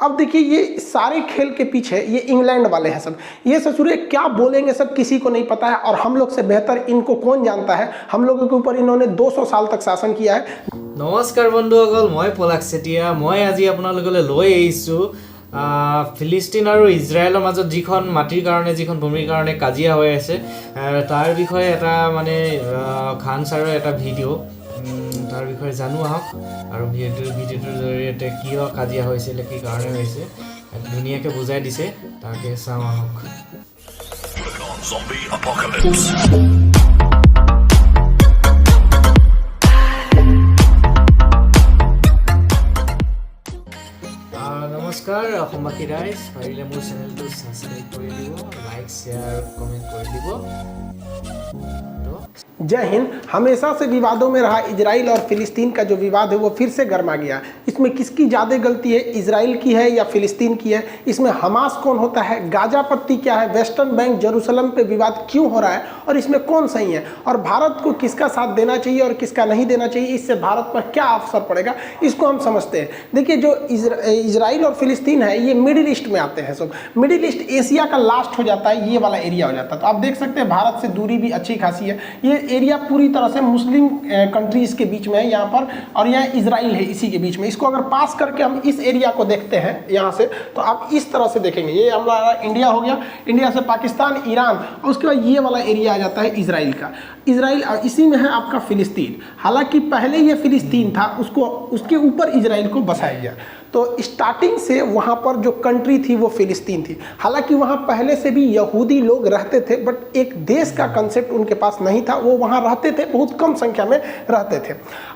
अब देखिए ये सारे खेल के पीछे ये इंग्लैंड वाले हैं सब। ये ससुरे क्या बोलेंगे सब किसी को नहीं पता है, और हम लोग से बेहतर इनको कौन जानता है। हम लोगों के ऊपर इन्होंने 200 साल तक शासन किया है। नमस्कार बंधुসকल, मैं पलाश चेटिया। मैं आज आपनालोकলৈ লৈ আহিছো ফিলিস্তিন আৰু ইজৰাইলৰ মাজত যিখন মাটিৰ কাৰণে যিখন ভূমিৰ কাৰণে কাজিয়া হৈ আছে তাৰ বিষয়ে এটা মানে খান ছাৰৰ এটা ভিডিঅ' তাৰ বিষয়ে জানো আহক। আৰু ভিডিঅ'টোৰ জৰিয়তে কিয় কাজিয়া হৈছিল, কি কাৰণে হৈছে ধুনীয়াকৈ বুজাই দিছে, তাকে চাওঁ আহক। নমস্কাৰ অসমবাসী ৰাইজ, পাৰিলে মোৰ চেনেলটো ছাবস্ক্ৰাইব কৰি দিব, লাইক শ্বেয়াৰ কমেণ্ট কৰি দিব। जय हिंद। हमेशा से विवादों में रहा इजराइल और फिलिस्तीन का जो विवाद है वो फिर से गर्मा गया। इसमें किसकी ज़्यादा गलती है, इजराइल की है या फिलिस्तीन की है? इसमें हमास कौन होता है, गाजा पट्टी क्या है, वेस्टर्न बैंक जेरूसलम पे विवाद क्यों हो रहा है और इसमें कौन सही है, और भारत को किसका साथ देना चाहिए और किसका नहीं देना चाहिए, इससे भारत पर क्या असर पड़ेगा, इसको हम समझते हैं। देखिए जो इजराइल और फिलिस्तीन है ये मिडिल ईस्ट में आते हैं सब। मिडिल ईस्ट एशिया का लास्ट हो जाता है, ये वाला एरिया हो जाता है। तो आप देख सकते हैं भारत से दूरी भी अच्छी खासी है। ये एरिया पूरी तरह से मुस्लिम कंट्रीज के बीच में है यहाँ पर, और यहाँ इजराइल है इसी के बीच में। इसको अगर पास करके हम इस एरिया को देखते हैं यहाँ से, तो आप इस तरह से देखेंगे। ये हमारा इंडिया हो गया, इंडिया से पाकिस्तान, ईरान, और उसके बाद ये वाला एरिया आ जाता है इजराइल का। इजराइल इसी में है आपका फिलिस्तीन। हालांकि पहले ये फिलिस्तीन था, उसको उसके ऊपर इजराइल को बसाया गया। तो स्टार्टिंग से वहाँ पर जो कंट्री थी वो फिलिस्तीन थी। हालांकि वहाँ पहले से भी यहूदी लोग रहते थे, बट एक देश का कंसेप्ट उनके पास नहीं था। वो वहाँ रहते थे, बहुत कम संख्या में रहते थे।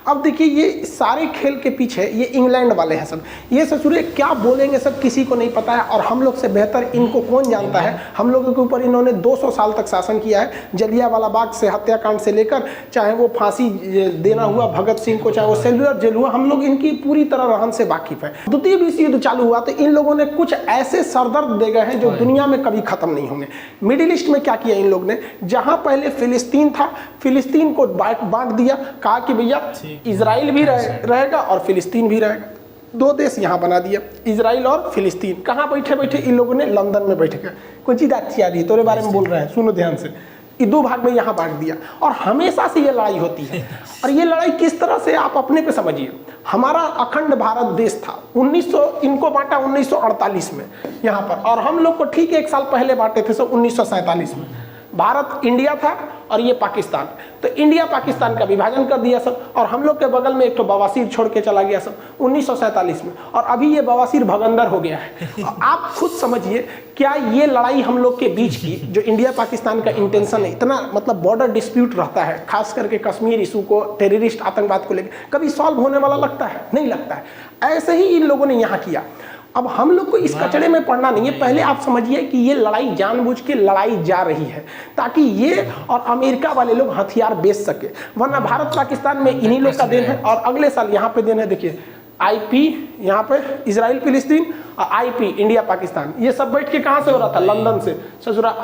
अब देखिए ये सारे खेल के पीछे ये इंग्लैंड वाले हैं सब। ये ससुरे क्या बोलेंगे सब किसी को नहीं पता है, और हम लोग से बेहतर इनको कौन जानता है। हम लोगों के ऊपर इन्होंने 200 साल तक शासन किया है। जलियांवाला बाग से हत्याकांड से लेकर, चाहे वो फांसी देना हुआ भगत सिंह को, चाहे वो सेलुलर जेल हुआ, हम लोग इनकी पूरी तरह रहन से वाकिफ है। द्वितीय विश्व युद्ध चालू हुआ तो इन लोगों ने कुछ ऐसे सरदर्द दे गए हैं जो दुनिया में कभी खत्म नहीं होंगे। मिडिल ईस्ट में क्या किया इन लोग ने, जहां पहले फिलिस्तीन था, फिलिस्तीन को बांट दिया। कहा कि भैया इजराइल भी रहेगा और फिलिस्तीन भी रहेगा। दो देश यहाँ बना दिया, इजराइल और फिलिस्तीन। कहाँ बैठे बैठे इन लोगों ने, लंदन में बैठ के। कोई चीज अच्छी आ रही है, तोरे बारे में बोल रहे हैं, सुनो ध्यान से। ये दो भाग में यहाँ बांट दिया, और हमेशा से ये लड़ाई होती है। और ये लड़ाई किस तरह से, आप अपने पे समझिए। हमारा अखंड भारत देश था, 1900 इनको बांटा 1948 में यहाँ पर, और हम लोग को ठीक 1 साल पहले बांटे थे सब 1947 में। भारत इंडिया था और ये पाकिस्तान। तो इंडिया पाकिस्तान का विभाजन कर दिया सब, और हम लोग के बगल में एक तो बवासीर छोड़ के चला गया सब 1947 में, और अभी ये बवासीर भगंदर हो गया है। आप खुद समझिए, क्या ये लड़ाई हम लोग के बीच की जो इंडिया पाकिस्तान का इंटेंशन है, इतना मतलब बॉर्डर डिस्प्यूट रहता है, खास करके कश्मीर इशू को, टेररिस्ट आतंकवाद को लेकर, कभी सॉल्व होने वाला लगता है? नहीं लगता है। ऐसे ही इन लोगों ने यहाँ किया। अब हम लोग को इस कचड़े में पड़ना नहीं है। पहले आप समझिए कि ये लड़ाई जानबूझ के लड़ाई जा रही है ताकि ये और अमेरिका वाले लोग हथियार बेच सके, वरना भारत पाकिस्तान में इन्हीं लोग का देन है। और अगले साल यहाँ पे देन है, देखिए IP यहाँ पे इजराइल फिलिस्तीन, और IP इंडिया पाकिस्तान। ये सब बैठ के कहाँ से हो रहा था, लंदन से। ससुरा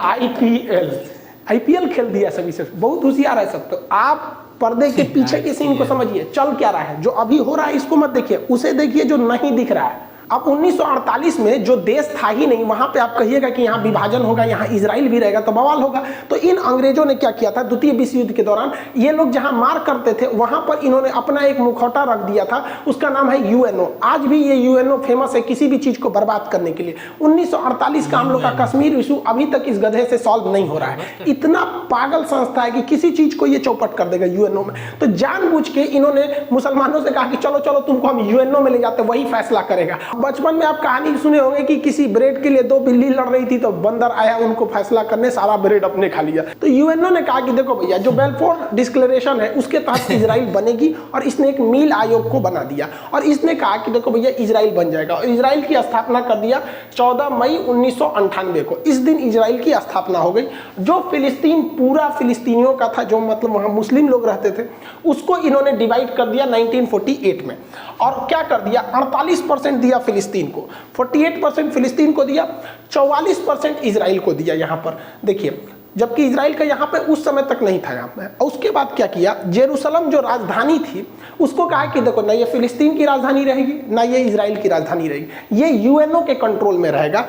IPL खेल दिया सभी से, बहुत होशियार है सब। तो आप पर्दे के पीछे के सीन को समझिए, चल क्या रहा है। जो अभी हो रहा है इसको मत देखिए, उसे देखिए जो नहीं दिख रहा है। अब 1948 में जो देश था ही नहीं, वहां पे आप कहिएगा कि यहाँ विभाजन होगा, यहाँ इजराइल भी रहेगा, तो बवाल होगा। तो इन अंग्रेजों ने क्या किया था, द्वितीय विश्व युद्ध के दौरान ये लोग जहां मार करते थे वहां पर इन्होंने अपना एक मुखौटा रख दिया था, उसका नाम है UNO। आज भी ये UNO फेमस है किसी भी चीज को बर्बाद करने के लिए। 1948 का हम लोग का कश्मीर इशू अभी तक इस गधे से सॉल्व नहीं हो रहा है। इतना पागल संस्था है कि किसी चीज को ये चौपट कर देगा UNO में। तो जानबूझ के इन्होंने मुसलमानों से कहा कि चलो चलो तुमको हम UNO में ले जाते, वही फैसला करेगा। बचपन में आप कहानी सुने होंगे कि किसी ब्रेड के लिए 2 बिल्ली लड़ रही थी, तो बंदर आया उनको फैसला करने, सारा ब्रेड अपने खा लिया। तो UNO ने कहा कि देखो भैया, जो बेलफोर डिक्लेरेशन है उसके तहत इजराइल बनेगी, और इसने एक मील आयोग को बना दिया, और इसने कहा कि देखो भैया इजराइल बन जाएगा। और इजराइल की स्थापना कर दिया 14 मई 1998 को। इस दिन इजराइल की स्थापना हो गई। जो फिलिस्तीन पूरा फिलिस्तीनियों का था, जो मतलब वहाँ मुस्लिम लोग रहते थे, उसको इन्होंने डिवाइड कर दिया 1948 में। और क्या कर दिया, 48% दिया फिलिस्तीन को, 48% फिलिस्तीन को दिया, 44% इजराइल को दिया। यहाँ पर देखिए जबकि इजराइल का यहाँ पे उस समय तक नहीं था यहाँ पे। और उसके बाद क्या किया, जेरूसलम जो राजधानी थी उसको कहा कि देखो ना ये फिलिस्तीन की राजधानी रहेगी ना ये इजराइल की राजधानी रहेगी, ये यूएनओ के कंट्रोल में रहेगा।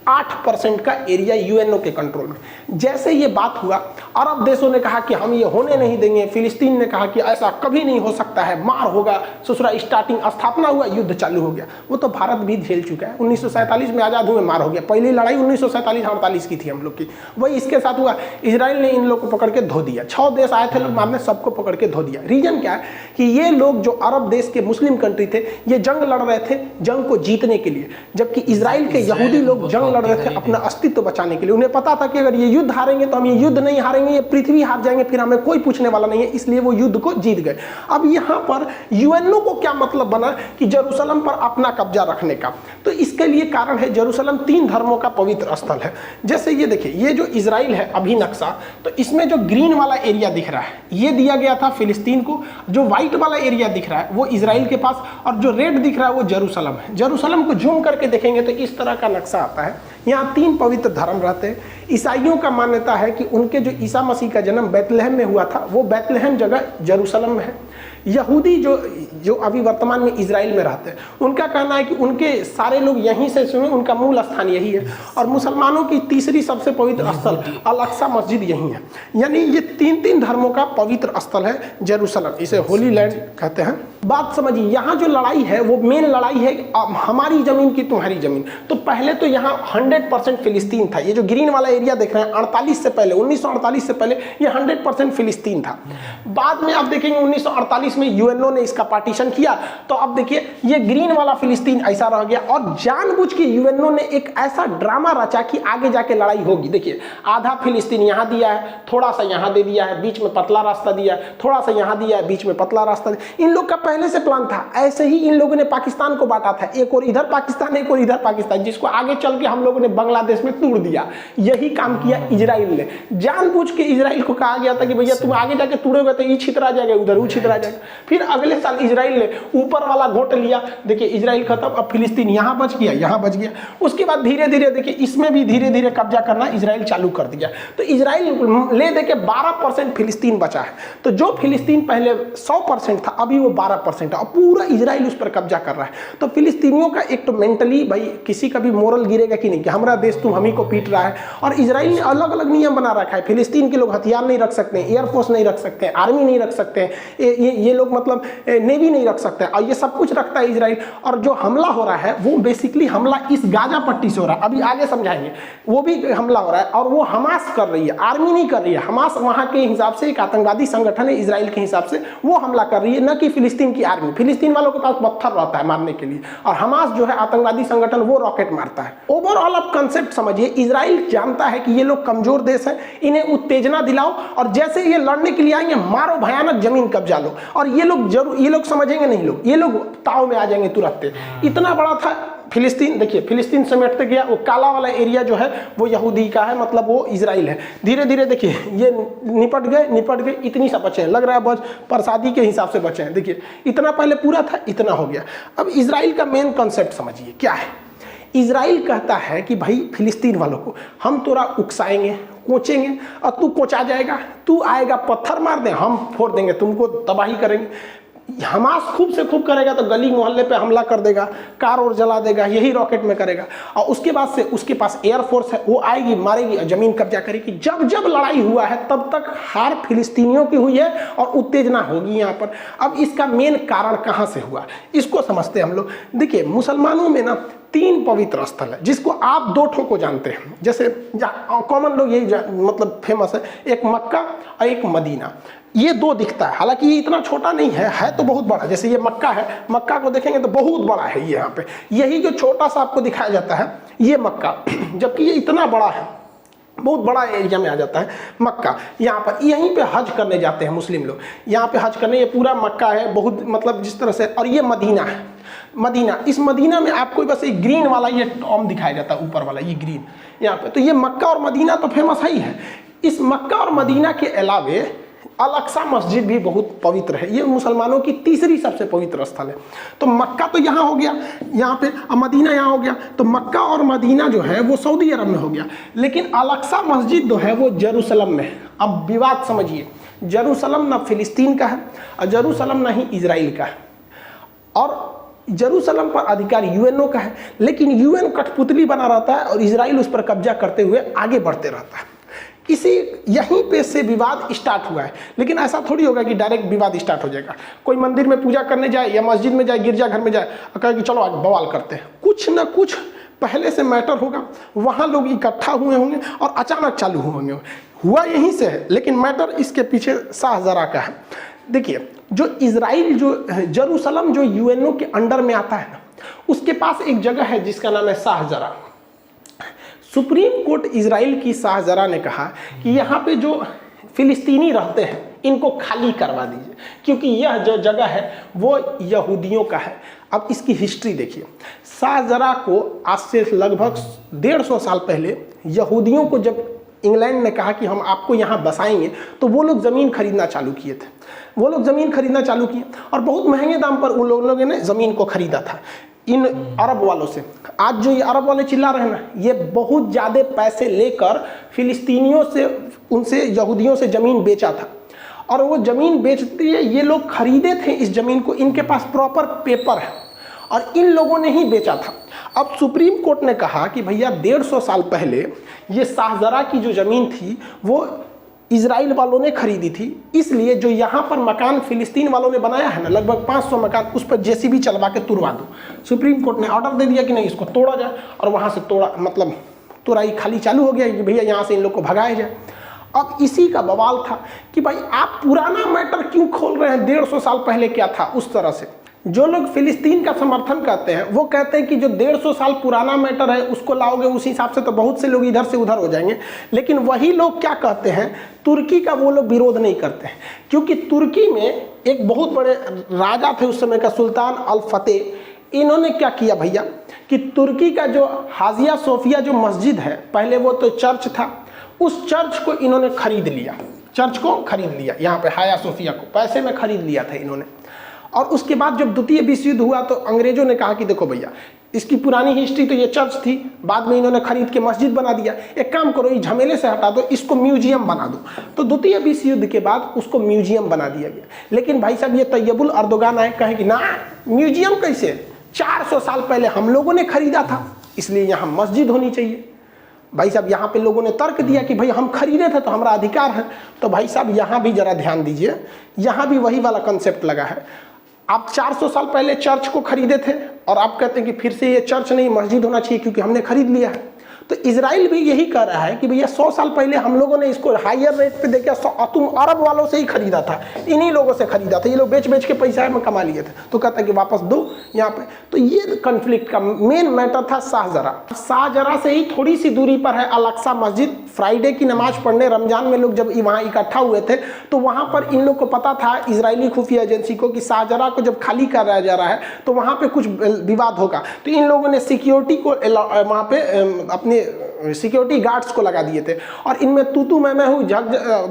8% का एरिया यूएनओ के कंट्रोल में। जैसे ये बात हुआ, अरब देशों ने कहा कि हम ये होने नहीं देंगे, फिलिस्तीन ने कहा कि ऐसा कभी नहीं हो सकता है, मार होगा, ससुरा स्टार्टिंग स्थापना हुआ, युद्ध चालू हो गया। वो तो भारत भी झेल चुका है, 1947 में आज़ाद हुए मार हो गया। पहली लड़ाई 1947-48 की थी हम लोग की, वही इसके साथ हुआ। इजराइल ने इन लोग को पकड़ के धो दिया, 6 देश आए थे लोग मारने, सबको पकड़ के धो दिया। रीजन क्या है कि ये लोग जो अरब देश के मुस्लिम कंट्री थे, ये जंग लड़ रहे थे जंग को जीतने के लिए, जबकि इजराइल के यहूदी लोग जंग लड़ रहे थे अपना अस्तित्व बचाने के लिए। उन्हें पता था कि अगर ये युद्ध हारेंगे तो हम ये युद्ध नहीं हारेंगे, ये पृथ्वी हार जाएंगे, फिर हमें कोई पूछने वाला नहीं है, इसलिए वो युद्ध को जीत गए। अब यहाँ पर यूएनओ को क्या मतलब बना कि जेरूसलम पर अपना कब्जा रखने का, तो इसके लिए कारण है जेरूसलम 3 धर्मों का पवित्र स्थल है। जैसे ये देखिए, ये जो इजराइल है अभी नक्शा, तो इसमें जो ग्रीन वाला एरिया दिख रहा है ये दिया गया था फिलिस्तीन को, जो व्हाइट वाला एरिया दिख रहा है वो इजराइल के पास, और जो रेड दिख रहा है वो जेरूसलम है। जेरूसलम को जूम करके देखेंगे तो इस तरह का नक्शा आता है। यहाँ 3 पवित्र धर्म रहते हैं। ईसाइयों का मान्यता है कि उनके जो ईसा मसीह का जन्म बैतलहम में हुआ था, वो बैतलहम जगह जेरूसलम में है। यहूदी जो अभी वर्तमान में इजराइल में रहते हैं, उनका कहना है कि उनके सारे लोग यहीं से सुने, उनका मूल स्थान यही है। और मुसलमानों की तीसरी सबसे पवित्र स्थल अल अक्सा मस्जिद यही है। यानी ये 3 धर्मों का पवित्र स्थल है जेरूसलम, इसे होली लैंड कहते हैं। बात समझिए, यहाँ जो लड़ाई है वो मेन लड़ाई है हमारी जमीन की तुम्हारी जमीन। तो पहले तो यहाँ 100% फिलिस्तीन था। ये जो ग्रीन वाला एरिया देख रहे हैं, 48 से पहले, 1948 से पहले ये 100% फिलिस्तीन था। बाद में आप देखेंगे 1948 में यूएनओ ने इसका पार्टीशन किया, तो अब देखिए ये ग्रीन वाला फिलिस्तीन ऐसा रह गया। और जानबूझ के यूएनओ ने एक ऐसा ड्रामा रचा कि आगे जाके लड़ाई होगी। देखिए, आधा फिलिस्तीन यहाँ दिया है, थोड़ा सा यहाँ दे दिया है, बीच में पतला रास्ता दिया है, थोड़ा सा यहाँ दिया है, बीच में पतला रास्ता दिया। इन लोग का पहले से प्लान था। ऐसे ही इन लोगों ने पाकिस्तान को बांटा था, एक और इधर पाकिस्तान, एक और इधर पाकिस्तान, जिसको आगे चल के हम लोगों ने बांग्लादेश में तोड़ दिया। यही काम किया इजराइल ने। जानबूझ के इजराइल को कहा गया था कि भैया तुम आगे जाके तोड़ोगे तो ये छितरा जाएगा, उधर वो छितरा जाएगा। फिर अगले साल इजराइल ने ऊपर वाला घोट लिया। देखिए इजराइल खत्म, अब फिलिस्तीन यहाँ बच गया, यहाँ बच गया। उसके बाद धीरे धीरे देखिए इसमें भी धीरे धीरे कब्जा करना इजराइल चालू कर दिया। तो इजराइल ले दे के 12% फिलिस्तीन बचा है। तो जो फिलिस्तीन पहले 100% था, अभी वो 12% है, और पूरा इजराइल उस पर कब्जा कर रहा है। तो फिलिस्तीनियों का एक तो मेंटली भाई किसी का भी मोरल गिरेगा कि नहीं कि हमारा देश तुम हम ही को पीट रहा है। और इजराइल ने अलग अलग नियम बना रखा है। फिलिस्तीन के लोग हथियार नहीं रख सकते, एयरफोर्स नहीं रख सकते, आर्मी नहीं रख सकते, ये लोग मतलब नेवी नहीं रख सकते, और ये सब कुछ रखता है इजराइल। और जो हमला हो रहा है वो बेसिकली हमला इस गाजा पट्टी से हो रहा है, अभी आगे समझाएंगे। वो भी हमला हो रहा है और वो हमास कर रही है, आर्मी नहीं कर रही है। हमास वहाँ के हिसाब से एक आतंकवादी संगठन है, इजराइल के हिसाब से वो हमला कर रही है, न कि फिलिस्तीन की आर्मी। फिलिस्तीन वालों के पास पत्थर रहता है मारने के लिए, और हमास जो है आतंकवादी संगठन, वो रॉकेट मारता है। ओवरऑल आप कंसेप्ट समझिए, इजराइल जानता है कि ये लोग कमजोर देश है, इन्हें उत्तेजना दिलाओ, और जैसे ये लड़ने के लिए आएंगे मारो, भयानक जमीन कब्जा लो। और ये लोग जरूर, ये लोग समझेंगे नहीं, ये लोग ताव में आ जाएंगे तुरंत। इतना बड़ा था फिलिस्तीन। देखिए फिलिस्तीन समेटते गया, वो काला वाला एरिया जो है वो यहूदी का है, मतलब वो इजराइल है। धीरे धीरे देखिए ये निपट गए, इतनी सा बचे हैं, लग रहा है बस प्रसादी के हिसाब से बचे हैं। देखिए इतना पहले पूरा था, इतना हो गया। अब इजराइल का मेन कॉन्सेप्ट समझिए क्या है। इजराइल कहता है कि भाई फिलिस्तीन वालों को हम तोरा उकसाएंगे, कोचेंगे, और तू कोचा जाएगा, तू आएगा पत्थर मार दे, हम फोड़ देंगे, तुमको तबाही करेंगे। हमास खूब से खूब करेगा तो गली मोहल्ले पे हमला कर देगा, कार और जला देगा, यही रॉकेट में करेगा। और उसके बाद से उसके पास एयरफोर्स है, वो आएगी, मारेगी, जमीन कब्जा करेगी। जब जब लड़ाई हुआ है तब तक हार फिलिस्तीनियों की हुई है और उत्तेजना होगी यहाँ पर। अब इसका मेन कारण कहाँ से हुआ, इसको समझते हैं हम लोग। देखिए मुसलमानों में ना 3 पवित्र स्थल है, जिसको आप 2 ठो को जानते हैं, जैसे कॉमन लोग यही मतलब फेमस है, एक मक्का और एक मदीना। ये 2 दिखता है, हालांकि ये इतना छोटा नहीं है तो बहुत बड़ा। जैसे ये मक्का है, मक्का को देखेंगे तो बहुत बड़ा है ये यहाँ पे। यही जो छोटा सा आपको दिखाया जाता है ये मक्का, जबकि ये इतना बड़ा है, बहुत बड़ा एरिया में आ जाता है मक्का। यहाँ पर यहीं पे हज करने जाते हैं मुस्लिम लोग, यहाँ पे हज करने। ये पूरा मक्का है, बहुत मतलब जिस तरह से। और ये मदीना है, मदीना। इस मदीना में आपको बस एक ग्रीन वाला ये टॉम दिखाया जाता है, ऊपर वाला ये ग्रीन यहाँ पे। तो ये मक्का और मदीना तो फेमस है ही है। इस मक्का और मदीना के अलावे अल-अक्सा मस्जिद भी बहुत पवित्र है, ये मुसलमानों की तीसरी सबसे पवित्र स्थल है। तो मक्का तो यहाँ हो गया, यहाँ पे मदीना यहाँ हो गया, तो मक्का और मदीना जो है वो सऊदी अरब में हो गया, लेकिन अल-अक्सा मस्जिद जो है वो जेरूसलम में है। अब विवाद समझिए, जेरूसलम ना फिलिस्तीन का है और जेरूसलम ना ही इजराइल का है, और जेरूसलम पर अधिकार यूएनओ का है, लेकिन यूएन कठपुतली बना रहता है और इजराइल उस पर कब्जा करते हुए आगे बढ़ते रहता है। इसी यहीं पे से विवाद स्टार्ट हुआ है, लेकिन ऐसा थोड़ी होगा कि डायरेक्ट विवाद स्टार्ट हो जाएगा। कोई मंदिर में पूजा करने जाए या मस्जिद में जाए, गिरजाघर में जाए और कहे कि चलो आज बवाल करते हैं, कुछ ना कुछ पहले से मैटर होगा, वहाँ लोग इकट्ठा हुए होंगे और अचानक चालू होंगे। हुआ यहीं से है, लेकिन मैटर इसके पीछे शाहजरा का है। देखिए, जो इजराइल जो जेरूसलम जो यूएनओ के अंडर में आता है ना, उसके पास एक जगह है जिसका नाम है शाहजरा। सुप्रीम कोर्ट इजराइल की शाहजरा ने कहा कि यहाँ पे जो फिलिस्तीनी रहते हैं इनको खाली करवा दीजिए, क्योंकि यह जो जगह है वो यहूदियों का है। अब इसकी हिस्ट्री देखिए, शाहजरा को आज से लगभग 150 साल पहले यहूदियों को जब इंग्लैंड ने कहा कि हम आपको यहाँ बसाएंगे, तो वो लोग ज़मीन खरीदना चालू किए थे। वो लोग ज़मीन खरीदना चालू किए और बहुत महंगे दाम पर उन लोगों ने ज़मीन को खरीदा था इन अरब वालों से। आज जो ये अरब वाले चिल्ला रहे हैं ना, ये बहुत ज़्यादा पैसे लेकर फिलिस्तीनियों से, उनसे यहूदियों से ज़मीन बेचा था, और वो ज़मीन बेचते ये लोग खरीदे थे इस ज़मीन को, इनके पास प्रॉपर पेपर है और इन लोगों ने ही बेचा था। अब सुप्रीम कोर्ट ने कहा कि भैया 150 साल पहले ये शाहजरा की जो ज़मीन थी वो इजराइल वालों ने खरीदी थी, इसलिए जो यहाँ पर मकान फिलिस्तीन वालों ने बनाया है ना, लगभग 500 मकान, उस पर जेसीबी चलवा के तुड़वा दो। सुप्रीम कोर्ट ने ऑर्डर दे दिया कि नहीं, इसको तोड़ा जाए, और वहाँ से तोड़ा मतलब तुराई खाली चालू हो गया कि भैया यहाँ से इन लोग को भगाया जाए। अब इसी का बवाल था कि भाई आप पुराना मैटर क्यों खोल रहे हैं, 150 साल पहले क्या था उस तरह से। जो लोग फिलिस्तीन का समर्थन करते हैं वो कहते हैं कि जो 150 साल पुराना मैटर है उसको लाओगे उस हिसाब से तो बहुत से लोग इधर से उधर हो जाएंगे, लेकिन वही लोग क्या कहते हैं, तुर्की का वो लोग विरोध नहीं करते हैं, क्योंकि तुर्की में एक बहुत बड़े राजा थे उस समय का, सुल्तान अल फतेह। इन्होंने क्या किया भैया कि तुर्की का जो हाजिया सोफिया जो मस्जिद है, पहले वो तो चर्च था, उस चर्च को इन्होंने खरीद लिया, चर्च को खरीद लिया, यहाँ पे हाया सोफिया को पैसे में खरीद लिया था इन्होंने। और उसके बाद जब द्वितीय विश्व युद्ध हुआ तो अंग्रेजों ने कहा कि देखो भैया, इसकी पुरानी हिस्ट्री तो ये चर्च थी, बाद में इन्होंने खरीद के मस्जिद बना दिया, एक काम करो ये झमेले से हटा दो, इसको म्यूजियम बना दो। तो द्वितीय विश्व युद्ध के बाद उसको म्यूजियम बना दिया गया। लेकिन भाई साहब ये तैयबुल अर्दोगान आए, कहे कि ना म्यूजियम कैसे, 400 साल पहले हम लोगों ने खरीदा था, इसलिए यहाँ मस्जिद होनी चाहिए। भाई साहब यहाँ पे लोगों ने तर्क दिया कि भाई हम खरीदे थे तो हमारा अधिकार है। तो भाई साहब यहाँ भी जरा ध्यान दीजिए, यहाँ भी वही वाला कंसेप्ट लगा है। आप 400 साल पहले चर्च को खरीदे थे और आप कहते हैं कि फिर से ये चर्च नहीं मस्जिद होना चाहिए क्योंकि हमने खरीद लिया है। तो इजराइल भी यही कह रहा है कि भैया 100 साल पहले हम लोगों ने इसको हायर रेट पे देके तुम अरब वालों से ही खरीदा था, इन्हीं लोगों से खरीदा था, ये लोग बेच बेच के पैसा में कमा लिए थे, तो कहता है कि वापस दो यहाँ पे। तो ये कन्फ्लिक्ट का मेन मैटर था शाहजरा। शाहजरा से ही थोड़ी सी दूरी पर है अल-अक्सा मस्जिद। फ्राइडे की नमाज पढ़ने रमजान में लोग जब वहाँ इकट्ठा हुए थे तो वहाँ पर इन लोग को पता था, इजरायली खुफिया एजेंसी को, कि शाहजरा को जब खाली कराया जा रहा है तो वहाँ पे कुछ विवाद होगा। तो इन लोगों ने सिक्योरिटी को वहाँ पे अपने सिक्योरिटी गार्ड्स को लगा दिए थे और इनमें तू मैं हूँ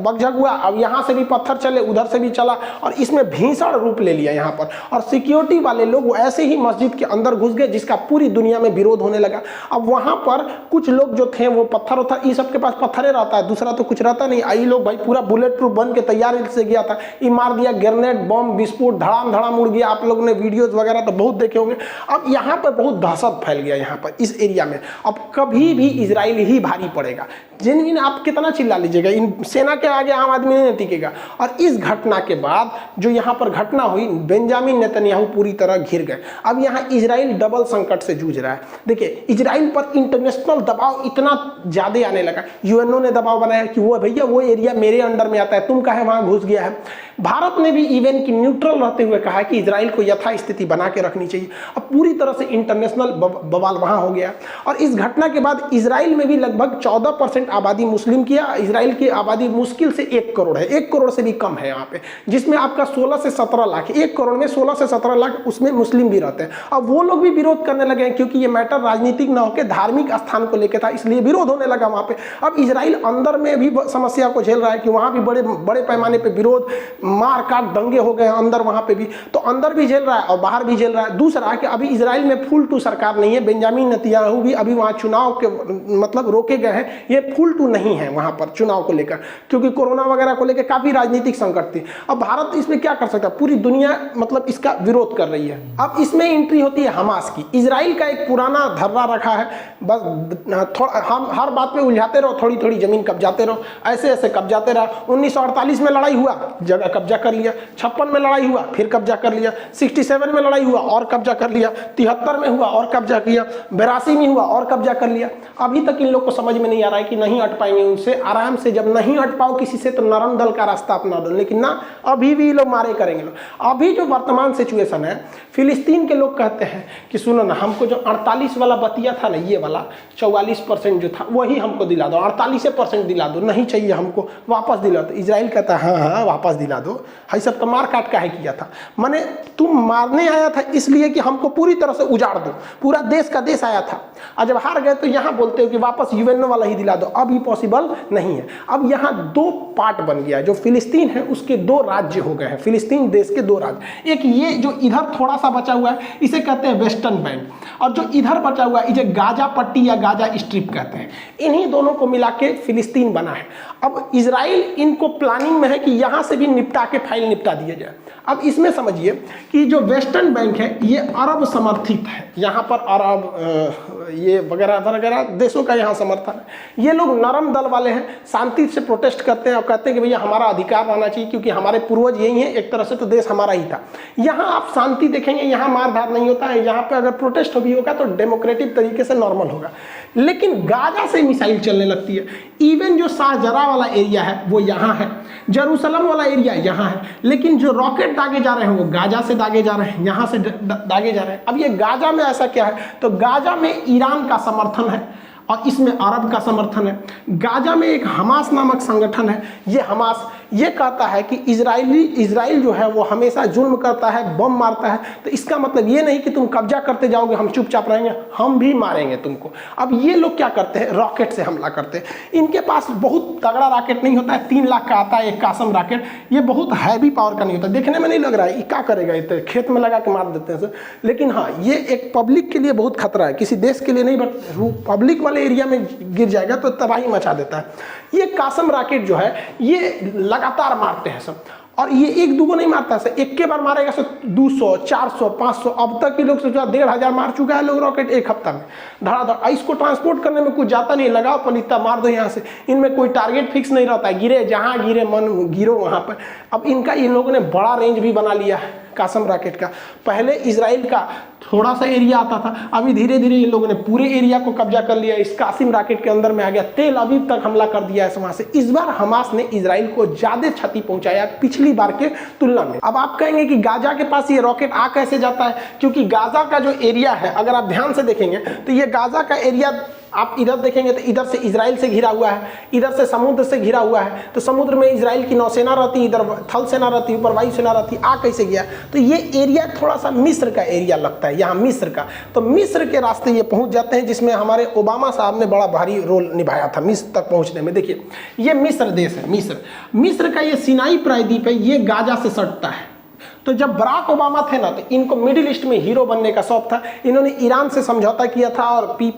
बगझग हुआ। अब यहाँ से भी पत्थर चले, उधर से भी चला और इसमें भीषण रूप ले लिया यहाँ पर। और सिक्योरिटी वाले लोग ऐसे ही मस्जिद के अंदर घुस गए जिसका पूरी दुनिया में विरोध होने लगा। अब वहाँ पर कुछ लोग जो थे वो पत्थर ये सबके पास पत्थरे रहता है, दूसरा तो कुछ रहता नहीं। आई लोग भाई पूरा बुलेट प्रूफ बन के तैयार से गया था, ये मार दिया, ग्रेनेड बम विस्फोट धड़ाम धड़ाम उड़ गया। आप लोगों ने वीडियोज वगैरह तो बहुत देखे होंगे। अब यहाँ पर बहुत दहशत फैल गया यहाँ पर इस एरिया में। अब कभी भी इजराइल ही भारी पड़ेगा। जिन आप कितना चिल्ला लीजिएगा, इन सेना के आगे आम आदमी नहीं टिकेगा। और इस घटना के बाद जो यहाँ पर घटना हुई, बेंजामिन नेतन्याहू पूरी तरह घिर गए। अब यहाँ इजराइल डबल संकट से जूझ रहा है। देखिए, इजराइल पर इंटरनेशनल दबाव इतना ज्यादा आने लगा। यूएनओ ने दबाव बनाया कि वो भैया वो एरिया मेरे अंडर में आता है, तुम काहे वहां घुस गया है। भारत ने भी इवन की न्यूट्रल रहते हुए कहा कि इजराइल को यथास्थिति बना के रखनी चाहिए। अब पूरी तरह से इंटरनेशनल बवाल वहां हो गया। और इस घटना के बाद इजराइल इसराइल में भी लगभग 14% आबादी मुस्लिम की है। इसराइल की आबादी मुश्किल से 1 करोड़ है, 1 करोड़ से भी कम है यहाँ पे, जिसमें आपका 16 से 17 लाख, 1 करोड़ में 16 से 17 लाख उसमें मुस्लिम भी रहते हैं। अब वो लोग भी विरोध करने लगे हैं, क्योंकि ये मैटर राजनीतिक ना होकर धार्मिक स्थान को लेकर था, इसलिए विरोध होने लगा वहाँ पे। अब इसराइल अंदर में भी समस्या को झेल रहा है कि वहाँ भी बड़े बड़े पैमाने पे विरोध, मार काट, दंगे हो गए अंदर वहाँ पे भी, तो अंदर भी झेल रहा है और बाहर भी झेल रहा है। दूसरा कि अभी इसराइल में फुल टू सरकार नहीं है, बेंजामिन नेतन्याहू भी अभी वहाँ चुनाव के मतलब रोके गए हैं, ये फुल टू नहीं है वहाँ पर चुनाव को लेकर, क्योंकि कोरोना वगैरह को लेकर काफ़ी राजनीतिक संकट थी। अब भारत इसमें क्या कर सकता है, पूरी दुनिया मतलब इसका विरोध कर रही है। अब इसमें एंट्री होती है हमास की। इसराइल का एक पुराना धर्रा रखा है, बस हम हर बात पे उलझाते रहो, थोड़ी थोड़ी जमीन कब्जाते रहो, ऐसे ऐसे कब्जाते रहो। 1948 में लड़ाई हुआ, जगह कब्जा कर लिया, 56 में लड़ाई हुआ, फिर कब्जा कर लिया, 67 में लड़ाई हुआ और कब्जा कर लिया, 73 में हुआ और कब्जा किया, 82 में हुआ और कब्जा कर लिया। अभी तक इन लोग को समझ में नहीं आ रहा है कि नहीं हट पाएंगे उनसे, आराम से जब नहीं हट पाओ किसी से तो नरम दल का रास्ता अपना दो, लेकिन ना, अभी भी लोग मारे करेंगे लोग। अभी जो वर्तमान सिचुएशन है, फिलिस्तीन के लोग कहते हैं कि सुनो ना, हमको जो 48 वाला बतिया था ना, ये वाला 44% जो था वही हमको दिला दो, 48% दिला दो, नहीं चाहिए हमको, वापस दिला दो। इजराइल कहता है हाँ हाँ वापस दिला दो, है सब तो मार काट काहे किया था, माने तुम मारने आया था इसलिए कि हमको पूरी तरह से उजाड़ दो, पूरा देश का देश आया था, और जब हार गए तो यहाँ बोलते हो कि वापस यूएनओ वाला ही दिला दो। अब ये पॉसिबल नहीं है। अब यहाँ 2 पार्ट बन गया है, जो फिलिस्तीन है उसके 2 राज्य हो गए हैं, फिलिस्तीन देश के 2 राज्य। एक ये जो इधर थोड़ा सा बचा हुआ है इसे कहते हैं वेस्टर्न बैंक, और जो इधर बचा हुआ है इसे गाजा पट्टी या गाजा स्ट्रिप कहते हैं। इन्हीं दोनों को मिला के फिलिस्तीन बना है। अब इजराइल इनको प्लानिंग में है कि यहाँ से भी निपटा के फाइल निपटा दिया जाए। अब इसमें समझिए कि जो वेस्टर्न बैंक है ये अरब समर्थित है, यहाँ पर अरब ये वगैरह वगैरह देशों का यहाँ समर्थन है। ये लोग नरम दल वाले हैं, शांति से प्रोटेस्ट करते हैं और कहते हैं कि भैया हमारा अधिकार रहना चाहिए, क्योंकि हमारे पूर्वज यही हैं, एक तरह से तो देश हमारा ही था। यहाँ आप शांति देखेंगे, यहाँ मारधार नहीं होता है, यहाँ पे अगर प्रोटेस्ट भी होगा तो डेमोक्रेटिक तरीके से नॉर्मल होगा। लेकिन गाजा से मिसाइल चलने लगती है। इवन जो शाहजरा वाला एरिया है वो यहाँ है, जेरूसलम वाला एरिया यहाँ है, लेकिन जो रॉकेट दागे जा रहे हैं वो गाजा से दागे जा रहे हैं, यहाँ से दागे जा रहे हैं। अब ये गाजा में ऐसा क्या है, तो गाजा में ईरान का समर्थन है और इसमें अरब का समर्थन है। गाजा में एक हमास नामक संगठन है, ये हमास ये कहता है कि इजराइल जो है वो हमेशा जुल्म करता है, बम मारता है, तो इसका मतलब ये नहीं कि तुम कब्जा करते जाओगे हम चुपचाप रहेंगे, हम भी मारेंगे तुमको। अब ये लोग क्या करते हैं, रॉकेट से हमला करते हैं। इनके पास बहुत तगड़ा रॉकेट नहीं होता है, 3 लाख का आता है एक कासम रॉकेट, ये बहुत हैवी पावर का नहीं होता, देखने में नहीं लग रहा है ये क्या करेगा, ये खेत में लगा के मार देते हैं सर। लेकिन हाँ, ये एक पब्लिक के लिए बहुत खतरा है, किसी देश के लिए नहीं, बट पब्लिक वाले एरिया में गिर जाएगा तो तबाही मचा देता है। ये कासम रॉकेट जो है ये लगातार मारते हैं सब, और ये 1-2 नहीं मारता है, एक के बार मारेगा सो 200, 400, 500, अब तक के लोग सोचा 1500 मार चुका है लोग रॉकेट एक हफ्ता में धड़ाधड़। इसको ट्रांसपोर्ट करने में कुछ जाता नहीं, लगाओ पलिता मार दो यहाँ से, इनमें कोई टारगेट फिक्स नहीं रहता है, गिरे जहाँ गिरे मन गिरो वहाँ पर। अब इनका इन लोगों ने बड़ा रेंज भी बना लिया है कासम रॉकेट का। पहले इजराइल का थोड़ा सा एरिया आता था, अभी धीरे धीरे इन लोगों ने पूरे एरिया को कब्जा कर लिया, इस कासिम रॉकेट के अंदर में आ गया, तेल अवीव तक हमला कर दिया है वहाँ से। इस बार हमास ने इजराइल को ज़्यादा क्षति पहुंचाया पिछली बार के तुलना में। अब आप कहेंगे कि गाजा के पास ये रॉकेट आ कैसे जाता है, क्योंकि गाजा का जो एरिया है अगर आप ध्यान से देखेंगे तो ये गाजा का एरिया आप इधर देखेंगे तो इधर से इजराइल से घिरा हुआ है, इधर से समुद्र से घिरा हुआ है, तो समुद्र में इजराइल की नौसेना रहती, इधर थल सेना रहती, ऊपर वायुसेना रहती, आ कैसे गया। तो ये एरिया थोड़ा सा मिस्र का एरिया लगता है, यहाँ मिस्र का, तो मिस्र के रास्ते ये पहुँच जाते हैं, जिसमें हमारे ओबामा साहब ने बड़ा भारी रोल निभाया था मिस्र तक पहुँचने में। देखिए ये मिस्र देश है, मिस्र का ये सिनाई प्रायद्वीप है, ये गाजा से सटता है। तो जब बराक ओबामा थे ना, तो इनको मिडिल ईस्ट में हीरो बनने का शौक था, इन्होंने ईरान से समझौता किया था, और P+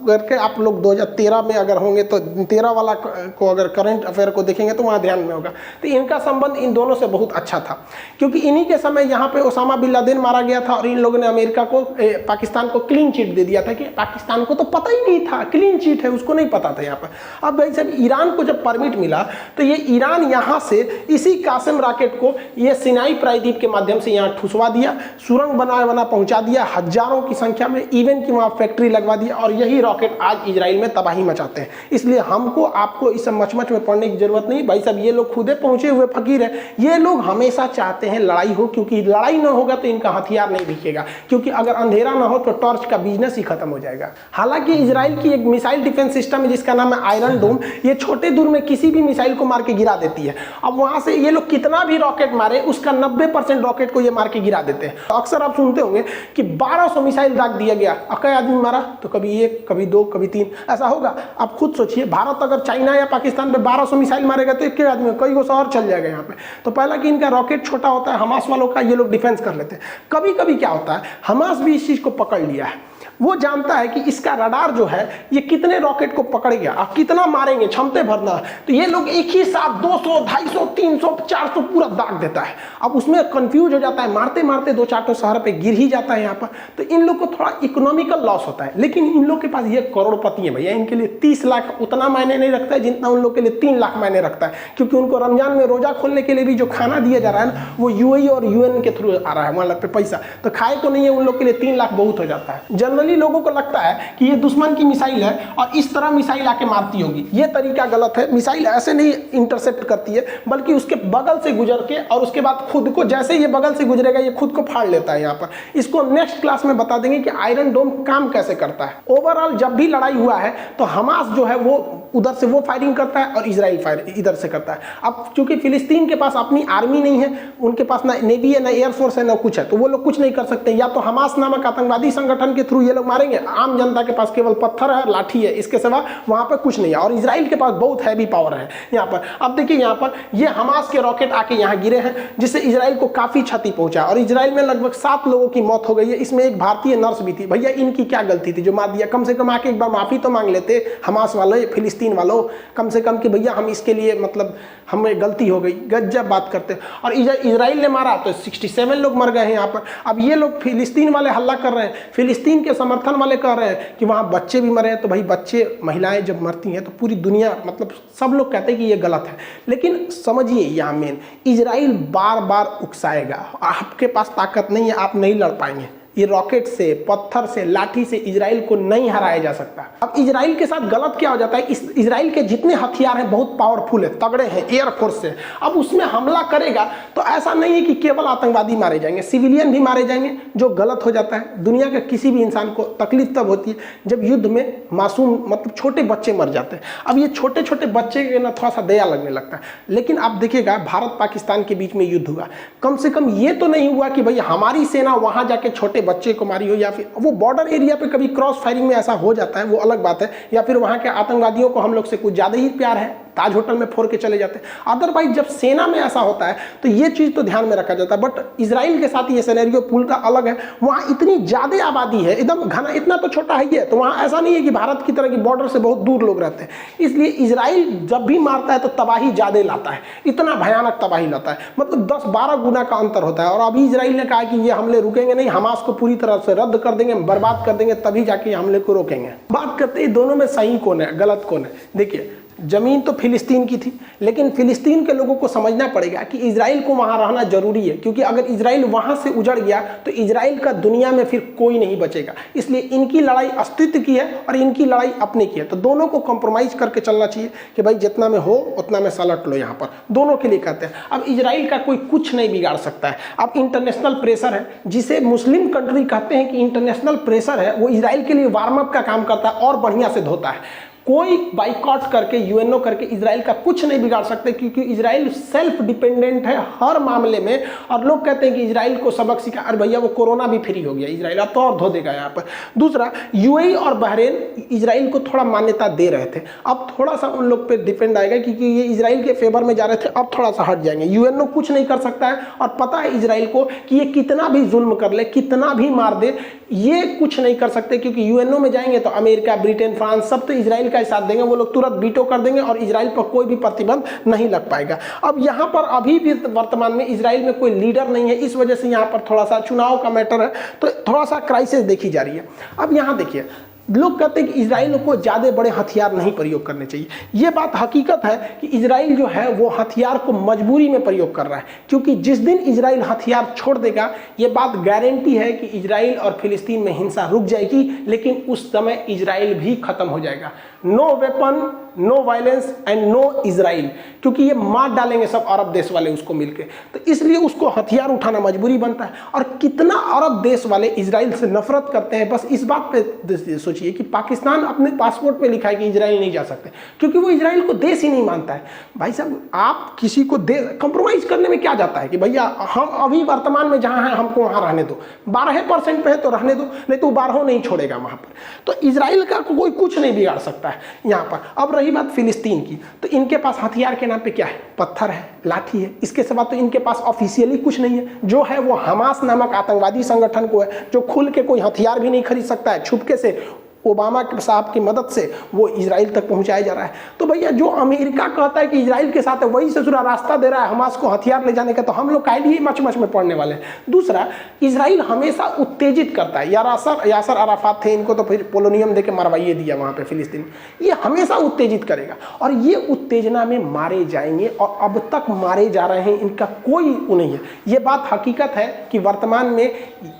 करके आप लोग 2013 में अगर होंगे तो 13 वाला को अगर करंट अफेयर को देखेंगे तो वहाँ ध्यान में होगा। तो इनका संबंध इन दोनों से बहुत अच्छा था, क्योंकि इन्हीं के समय यहाँ पे ओसामा बिन लादेन मारा गया था, और इन लोगों ने अमेरिका को पाकिस्तान को क्लीन चिट दे दिया था, कि पाकिस्तान को तो पता ही नहीं था क्लीन चिट है, उसको नहीं पता था यहाँ पर। अब भाई साहब ईरान को जब परमिट मिला तो ये ईरान यहाँ से इसी कासिम रॉकेट को ये सिनाई प्रायद्वीप के माध्यम से यहाँ ठुसवा दिया, सुरंग बना पहुंचा दिया हजारों की संख्या में, इवन कि वहाँ फैक्ट्री लगवा दिया, और यही रॉकेट आज इजराइल में तबाही मचाते हैं। इसलिए हमको आपको इस मचमच में पड़ने की जरूरत नहीं भाई साहब, ये लोग खुदे पहुंचे हुए फकीर है। ये लोग हमेशा चाहते हैं लड़ाई हो, क्योंकि लड़ाई ना होगा तो इनका हथियार नहीं दिखेगा, क्योंकि अगर अंधेरा ना हो तो टॉर्च का बिजनेस ही खत्म हो जाएगा। हालांकि इजराइल की एक मिसाइल डिफेंस सिस्टम है जिसका नाम है आयरन डोम, ये छोटे दूर में किसी भी मिसाइल को मार के गिरा देती है। अब वहां से ये लोग कितना भी रॉकेट मारे उसका 90% रॉकेट को ये मार के गिरा देते हैं। तो अक्सर आप सुनते होंगे कि 1200 मिसाइल दाग दिया गया, अब कई आदमी मारा तो कभी 1, कभी 2, कभी 3 ऐसा होगा। आप खुद सोचिए, भारत अगर चाइना या पाकिस्तान पे 1200 मिसाइल मारेगा तो एक के आदमी कई गो और चल जाएगा यहाँ पे। तो पहला कि इनका रॉकेट छोटा होता है, हमास वालों का ये लोग डिफेंस कर लेते हैं। कभी कभी क्या होता है, हमास भी इस चीज को पकड़ लिया है, वो जानता है कि इसका रडार जो है ये कितने रॉकेट को पकड़ गया, आप कितना मारेंगे, क्षमते भरना, तो ये लोग एक ही साथ 200, 250, 300, 400 पूरा दाग देता है। अब उसमें कंफ्यूज हो जाता है, मारते मारते 2-4 तो शहर पे गिर ही जाता है यहाँ पर। तो इन लोग को थोड़ा इकोनॉमिकल लॉस होता है, लेकिन इन लोग के पास ये करोड़पति है भैया, इनके लिए 30 लाख उतना मायने नहीं रखता है जितना उन लोग के लिए 3 लाख मायने रखता है, क्योंकि उनको रमजान में रोजा खोलने के लिए भी जो खाना दिया जा रहा है ना, वो यूएई और यूएन के थ्रू आ रहा है, वहां पे पैसा तो खाए को नहीं है, उन लोग के लिए 3 लाख बहुत हो जाता है। जनरली लोगों को लगता है कि ये दुश्मन की मिसाइल है और इस तरह मिसाइल आके मारती होगी, ये तरीका गलत है। मिसाइल ऐसे नहीं इंटरसेप्ट करती है, बल्कि उसके बगल से गुजर के और उसके बाद खुद को, जैसे ये बगल से गुजरेगा ये खुद को फाड़ लेता है। यहाँ पर इसको नेक्स्ट क्लास में बता देंगे कि आयरन डोम काम कैसे करता है। ओवरऑल जब भी लड़ाई हुआ है तो हमास जो है वो उधर से वो फायरिंग करता है और इजराइल फायर इधर से करता है। अब चूंकि फिलिस्तीन के पास अपनी आर्मी नहीं है, उनके पास ना नेवी है, ना एयरफोर्स है, ना कुछ है, तो वो लोग कुछ नहीं कर सकते। या तो हमास नामक आतंकवादी संगठन के थ्रू ये लोग मारेंगे, आम जनता के पास केवल पत्थर है, लाठी है, इसके सिवा वहां पर कुछ नहीं है। और इजराइल के पास बहुत हैवी पावर है यहाँ पर। अब देखिए यहाँ पर ये हमास के रॉकेट आके यहाँ गिरे हैं, जिससे इजराइल को काफी क्षति पहुंचा और इजराइल में लगभग 7 लोगों की मौत हो गई है। इसमें एक भारतीय नर्स भी थी। भैया इनकी क्या गलती थी जो मार दिया? कम से कम आके एक बार माफी तो मांग लेते हमास वाले, फिलिस्तीन वालों, कम से कम कि भैया हम इसके लिए मतलब हमें गलती हो गई। गजब बात करते। और इजराइल ने मारा तो 67 लोग मर गए हैं यहाँ पर। अब ये लोग फिलिस्तीन वाले हल्ला कर रहे हैं, फिलिस्तीन के समर्थन वाले कह रहे हैं कि वहाँ बच्चे भी मरे हैं। तो भाई बच्चे, महिलाएं जब मरती हैं तो पूरी दुनिया, मतलब सब लोग कहते हैं कि ये गलत है। लेकिन समझिए यहाँ मेन, इजराइल बार बार उकसाएगा, आपके पास ताकत नहीं है, आप नहीं लड़ पाएंगे। ये रॉकेट से, पत्थर से, लाठी से इजराइल को नहीं हराया जा सकता। अब इजराइल के साथ गलत क्या हो जाता है, इजराइल के जितने हथियार हैं बहुत पावरफुल है, तगड़े हैं एयरफोर्स से। अब उसमें हमला करेगा तो ऐसा नहीं है कि केवल आतंकवादी मारे जाएंगे, सिविलियन भी मारे जाएंगे, जो गलत हो जाता है। दुनिया के किसी भी इंसान को तकलीफ तब होती है जब युद्ध में मासूम, मतलब छोटे बच्चे मर जाते हैं। अब ये छोटे छोटे बच्चे के ना थोड़ा सा दया लगने लगता है। लेकिन आप देखिएगा भारत पाकिस्तान के बीच में युद्ध हुआ, कम से कम ये तो नहीं हुआ कि भाई हमारी सेना वहां जाके छोटे बच्चे को मारी हो, या फिर वो बॉर्डर एरिया पे कभी क्रॉस फायरिंग में ऐसा हो जाता है, वो अलग बात है। या फिर वहां के आतंकवादियों को हम लोग से कुछ ज्यादा ही प्यार है, ताज होटल में फोड़ के चले जाते हैं। अदरवाइज जब सेना में ऐसा होता है तो ये चीज तो ध्यान में रखा जाता है। बट इजराइल के साथ ये सिनेरियो पूरा अलग है। वहां इतनी ज्यादा आबादी है, एकदम घना, इतना तो छोटा है ये, तो वहां ऐसा नहीं है कि भारत की तरह की बॉर्डर से बहुत दूर लोग रहते हैं। इसलिए इजराइल जब भी मारता है तो तबाही ज्यादा लाता है, इतना भयानक तबाही लाता है, मतलब 10-12 गुना का अंतर होता है। और अभी इजराइल ने कहा कि ये हमले रुकेंगे नहीं, हमास को पूरी तरह से रद्द कर देंगे, बर्बाद कर देंगे, तभी जाके हमले को रोकेंगे। बात करते हैं दोनों में सही कौन है, गलत कौन है। देखिए जमीन तो फिलिस्तीन की थी, लेकिन फिलिस्तीन के लोगों को समझना पड़ेगा कि इजराइल को वहां रहना जरूरी है, क्योंकि अगर इजराइल वहां से उजड़ गया तो इजराइल का दुनिया में फिर कोई नहीं बचेगा। इसलिए इनकी लड़ाई अस्तित्व की है और इनकी लड़ाई अपने की है। तो दोनों को कंप्रोमाइज करके चलना चाहिए कि भाई जितना में हो उतना में सलट लो। यहाँ पर दोनों के लिए कहते हैं। अब इजराइल का कोई कुछ नहीं बिगाड़ सकता है। अब इंटरनेशनल प्रेशर है, जिसे मुस्लिम कंट्री कहते हैं कि इंटरनेशनल प्रेशर है, वो इजराइल के लिए वार्म अप का काम करता है और बढ़िया से धोता है। कोई बाइकआउट करके, यूएनओ करके इजराइल का कुछ नहीं बिगाड़ सकते, क्योंकि इजराइल सेल्फ डिपेंडेंट है हर मामले में। और लोग कहते हैं कि इजराइल को सबक सिखा, अरे भैया वो कोरोना भी फ्री हो गया, इजराइल अब तो और धो देगा यहाँ पर। दूसरा, यूएई और बहरीन इजराइल को थोड़ा मान्यता दे रहे थे, अब थोड़ा सा उन लोग पे डिपेंड आएगा, क्योंकि ये इजराइल के फेवर में जा रहे थे, अब थोड़ा सा हट जाएंगे। यूएनओ कुछ नहीं कर सकता है, और पता है इजराइल को कि ये कितना भी जुल्म कर ले, कितना भी मार दे, ये कुछ नहीं कर सकते, क्योंकि यूएनओ में जाएंगे तो अमेरिका, ब्रिटेन, फ्रांस सब तो इजराइल का साथ देंगे। वो लोग तुरंत वीटो कर देंगे और इजराइल पर कोई भी प्रतिबंध नहीं लग पाएगा। अब यहाँ पर अभी भी वर्तमान में इजराइल में कोई लीडर नहीं है, इस वजह से यहाँ पर थोड़ा सा चुनाव का मैटर है, तो थोड़ा सा क्राइसिस देखी जा रही है। अब यहाँ देखिए, लोग कहते हैं कि इजराइल को ज़्यादा बड़े हथियार नहीं प्रयोग करने चाहिए। ये बात हकीकत है कि इजराइल जो है वो हथियार को मजबूरी में प्रयोग कर रहा है, क्योंकि जिस दिन इजराइल हथियार छोड़ देगा, ये बात गारंटी है कि इजराइल और फिलिस्तीन में हिंसा रुक जाएगी, लेकिन उस समय इजराइल भी खत्म हो जाएगा। No weapon, no violence and no Israel, क्योंकि ये मार डालेंगे सब अरब देश वाले उसको मिलके, तो इसलिए उसको हथियार उठाना मजबूरी बनता है। और कितना अरब देश वाले इजराइल से नफरत करते हैं, बस इस बात पे सोचिए कि पाकिस्तान अपने पासपोर्ट पे लिखा है कि इजराइल नहीं जा सकते, क्योंकि वो इजराइल को देश ही नहीं मानता है। भाई साहब, आप किसी को कंप्रोमाइज करने में क्या जाता है कि भैया हम अभी वर्तमान में जहाँ हैं हमको वहाँ रहने दो, 12% पे है तो रहने दो, नहीं तो 12 नहीं छोड़ेगा वहाँ पर। तो इजराइल का कोई कुछ नहीं बिगाड़ सकता है यहाँ पर। अब रही बात फिलिस्तीन की, तो इनके पास हथियार के नाम पे क्या है? पत्थर है, लाठी है, इसके सिवा तो इनके पास ऑफिशियली कुछ नहीं है। जो है वो हमास नामक आतंकवादी संगठन को है, जो खुल के कोई हथियार भी नहीं खरीद सकता है, छुपके से ओबामा साहब की मदद से वो इजराइल तक पहुंचाया जा रहा है। तो भैया जो अमेरिका कहता है कि इजराइल के साथ है, वही से पूरा रास्ता दे रहा है हमास को हथियार ले जाने का, तो हम लोग काहे लिए मच में पड़ने वाले हैं। दूसरा, इजराइल हमेशा उत्तेजित करता है। यासर अराफात थे, इनको तो फिर पोलोनियम दे के मरवाइए दिया वहाँ पे फिलिस्तीन। ये हमेशा उत्तेजित करेगा और ये उत्तेजना में मारे जाएंगे, और अब तक मारे जा रहे हैं, इनका कोई वो नहीं है। ये बात हकीकत है कि वर्तमान में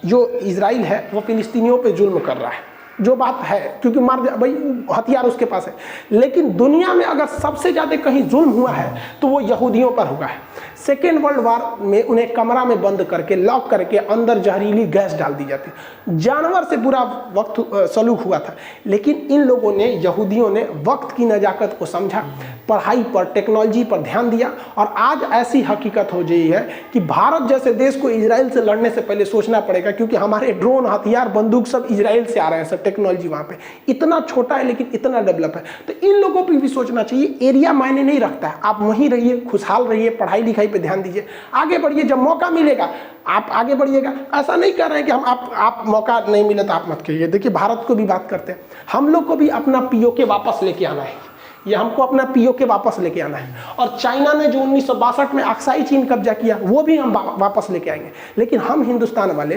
जो इजराइल है वो फिलिस्तीनियों पर जुल्म कर रहा है, जो बात है, क्योंकि मार भाई हथियार उसके पास है। लेकिन दुनिया में अगर सबसे ज़्यादा कहीं जुल्म हुआ है तो वो यहूदियों पर हुआ है। सेकेंड वर्ल्ड वार में उन्हें कमरा में बंद करके, लॉक करके, अंदर जहरीली गैस डाल दी जाती, जानवर से बुरा वक्त सलूक हुआ था। लेकिन इन लोगों ने, यहूदियों ने वक्त की नजाकत को समझा, पढ़ाई पर, टेक्नोलॉजी पर ध्यान दिया, और आज ऐसी हकीकत हो गई है कि भारत जैसे देश को इजराइल से लड़ने से पहले सोचना पड़ेगा, क्योंकि हमारे ड्रोन, हथियार, बंदूक सब इजराइल से आ रहे हैं, सब टेक्नोलॉजी वहाँ पे इतना छोटा है लेकिन इतना डेवलप है। तो इन लोगों पर भी सोचना चाहिए, एरिया मायने नहीं रखता है, आप वहीं रहिए, खुशहाल रहिए, पढ़ाई लिखाई पे ध्यान दीजिए, आगे बढ़िए, जब मौका मिलेगा आप आगे बढ़िएगा। ऐसा नहीं कर रहे हैं कि हम आप मौका नहीं मिले तो आप मत करिए। देखिए, भारत को भी बात करते हैं, हम लोग को भी अपना पीओके वापस लेके आना है, ये हमको अपना पीओके वापस लेके आना है। और चाइना ने जो 1962 में अक्साई चीन कब्जा किया, वो भी हम वापस लेके आएंगे। लेकिन हम हिंदुस्तान वाले,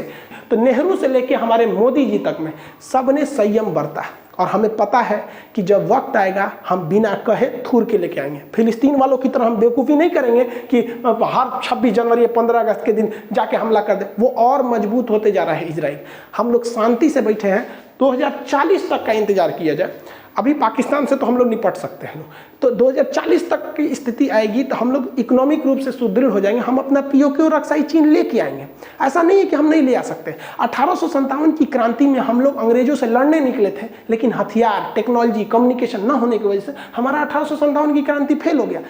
तो नेहरू से लेके हमारे मोदी जी तक में सब ने संयम बरता, और हमें पता है कि जब वक्त आएगा हम बिना कहे थूर के लेके आएंगे। फिलिस्तीन वालों की तरह हम बेवकूफ़ी नहीं करेंगे कि हर 26 जनवरी या 15 अगस्त के दिन जाके हमला कर दे। वो और मजबूत होते जा रहा है इजराइल। हम लोग शांति से बैठे हैं, 2040 तक का इंतजार किया जाए। अभी पाकिस्तान से तो हम लोग निपट सकते हैं, तो 2040 तक की स्थिति आएगी तो हम लोग इकोनॉमिक रूप से सुदृढ़ हो जाएंगे, हम अपना पीओके और अक्साई चीन लेके आएंगे। ऐसा नहीं है कि हम नहीं ले आ सकते। 1857 की क्रांति में हम लोग अंग्रेजों से लड़ने निकले थे, लेकिन हथियार, टेक्नोलॉजी, कम्युनिकेशन न होने की वजह से हमारा 1857 की क्रांति फेल हो गया।